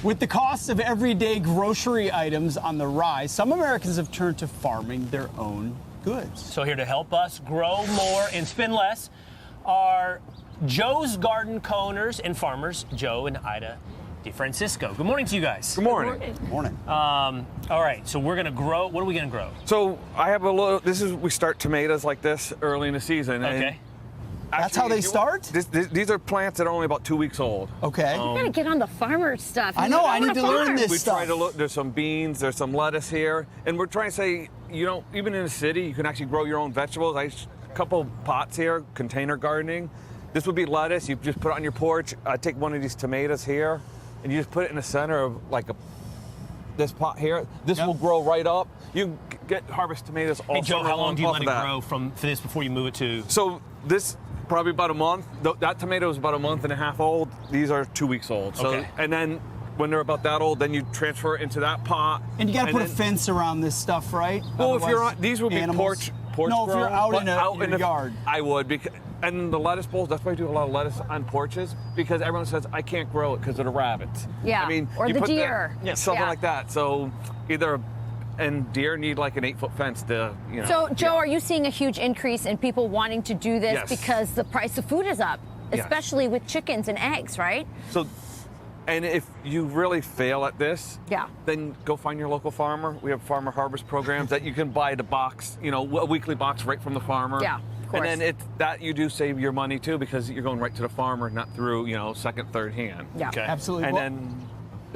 With the cost of everyday grocery items on the rise, some Americans have turned to farming their own goods. So here to help us grow more and spend less are Joe's Garden co-owners and farmers, Joe and Ida DeFrancisco. Good morning to you guys. Good morning. Good morning. All right, so we're gonna grow. What are we gonna grow? So I have a little. We start tomatoes like this early in the season. Okay. That's how they start? These are plants that are only about 2 weeks old. Okay. You gotta get on the farmer stuff. I know, I need to learn this We stuff. try to look. There's some beans. There's some lettuce here, and we're trying to say, even in the city, you can actually grow your own vegetables. A couple pots here, container gardening. This would be lettuce. You just put it on your porch. I take one of these tomatoes here, and you just put it in the center of this pot here. This will grow right up. You can harvest tomatoes all Hey Joe, summer how long do you off let of it that. grow for this before you move it to? So this probably about a month. That tomato is about a month and a half old. These are 2 weeks old. So Okay. and then when they're about that old, then you transfer it into that pot. And you got to put a then- fence around this stuff, right? Well, if you're Otherwise, on, these would be animals- porch No, if you're grown, out but in your the yard. I would, and the lettuce bowls. That's why I do a lot of lettuce on porches, because everyone says I can't grow it because of the rabbits. Yeah, I mean, or you the put deer. something Yeah. like that. So and deer need like an 8-foot fence to, So, Joe, are you seeing a huge increase in people wanting to do this Yes. because the price of food is up, Yes. especially with chickens and eggs, right? So, and if you really fail at this, Yeah. then go find your local farmer. We have farmer harvest programs that you can buy the box, a weekly box right from the farmer. Yeah, of course. And then that you do save your money too, because you're going right to the farmer, not through, second, third hand. Yeah. Okay. Absolutely. And Well, then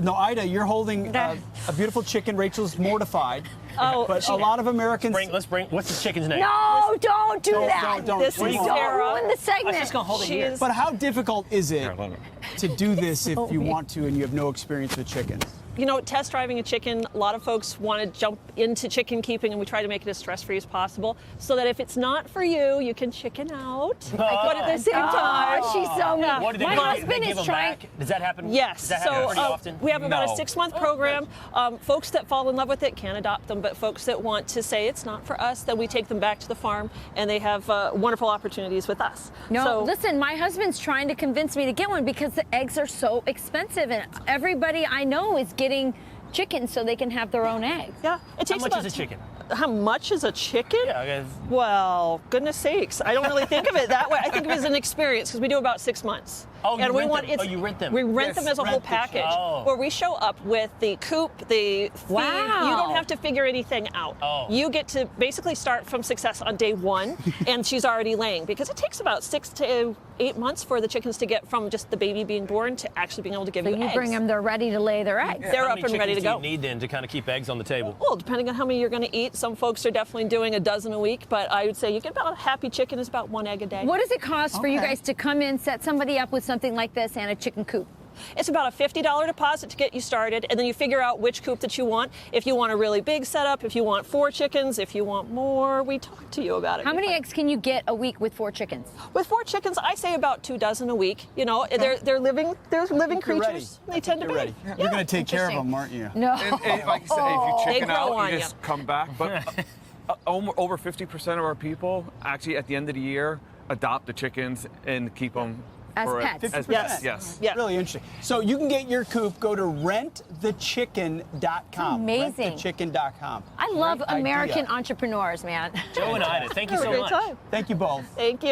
no, Ida, you're holding a beautiful chicken. Rachel's mortified. Oh, but a lot of Americans. Let's bring. What's the chicken's name? No, don't do that. don't. This Please is don't. Sarah. Ruin the I'm segment. just gonna hold it She here. is- But how difficult is it Here, let me- to do this if you want to and you have no experience with chickens? Test driving a chicken, a lot of folks want to jump into chicken keeping, and we try to make it as stress-free as possible so that if it's not for you, you can chicken out. But at the same time, Oh, she's so mean. What do they My do? husband They give is them trying. back? Does that happen? yes. Does that happen pretty often? We have about No. a 6-month program. Folks that fall in love with it can adopt them, but folks that want to say it's not for us, then we take them back to the farm, and they have wonderful opportunities with us. No, So, listen, my husband's trying to convince me to get one because the eggs are so expensive, and everybody I know is getting chickens so they can have their own eggs. yeah, it takes How much about is a chicken? How much is a chicken? Yeah, okay. Well, goodness sakes, I don't really think of it that way. I think of it as an experience because we do about 6 months. Oh, you and we rent want them. it's, Oh, you rent them. We rent Yes, them as a whole rent the package, Oh. where we show up with the coop, the feed. Wow. You don't have to figure anything out. Oh. You get to basically start from success on day one, and she's already laying, because it takes about 6 to 8 months for the chickens to get from just the baby being born to actually being able to give So you you eggs. bring them, they're ready to lay their eggs. They're How up many and ready to chickens go. do you need then to kind of keep eggs on the table? Well, depending on how many you're going to eat, some folks are definitely doing a dozen a week, but I would say you get about a happy chicken is about 1 egg a day. What does it cost for you Okay. guys to come in, set somebody up with something like this and a chicken coop? It's about a $50 deposit to get you started, and then you figure out which coop that you want. If you want a really big setup, if you want 4 chickens, if you want more, we talk to you about it. How many eggs can you get a week with 4 chickens? With 4 chickens, I say about 2 dozen a week. They're living You're ready. creatures. They tend to You're be. ready. Yeah. You're going to take care of Interesting. them, aren't you? No. And like I said, if you They chicken grow out, on you you. just come back. But over 50% of our people actually at the end of the year adopt the chickens and keep them As for pets. As 50%. pets. Yes. Yeah. Really interesting. So you can get your coop. Go to rentthechicken.com. Amazing. Rentthechicken.com. I love Great idea. American entrepreneurs, man. Joe and Ida, thank you Have a so great much. time. Thank you both. Thank you.